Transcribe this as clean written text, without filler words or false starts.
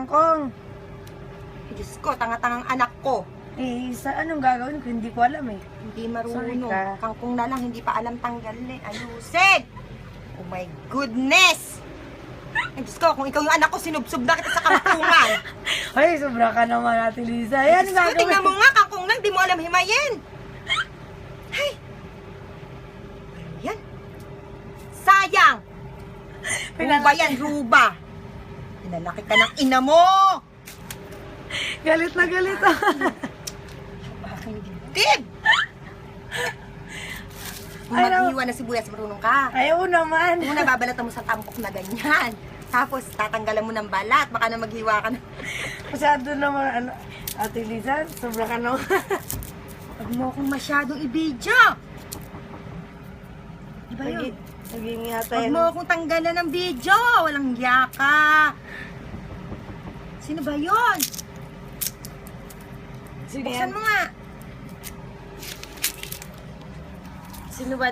kangkong. Diyos ko, tanga-tangang anak ko. Eh, sa anong gagawin ko? Hindi ko alam eh. Hindi Sorry marunong. ka. Kangkong na lang, hindi pa alam tanggalin. Ayusin! Oh my goodness! Ay, Diyos ko, kung ikaw yung anak ko, sinubsob na kita sa kangkungan. Ay, sobra ka naman, Ate Liza. Yan, Diyos ko, tingnan mo nga, kangkong lang, di mo alam himayin. Ay! Yan. Sayang! Ruba yan, ruba. Pinalaki ka ng ina mo! Galit na galit ah. Aking dibdib! Kung Ay, maghiwa na sibuyas, marunong ka. Ayaw naman. Muna babalatan mo sa tampok na ganyan. Tapos tatanggalan mo ng balat, baka na maghiwa ka na. Masyado naman, ano, Ate Liza, sobra ka naman. Huwag mo akong masyadong ibidyo. Di ba yun? Naging yata Huwag yun. mo akong tanggalan ng video. Walang yaka. Sino ba yun? Sino Buksan yan? mo nga. Sino ba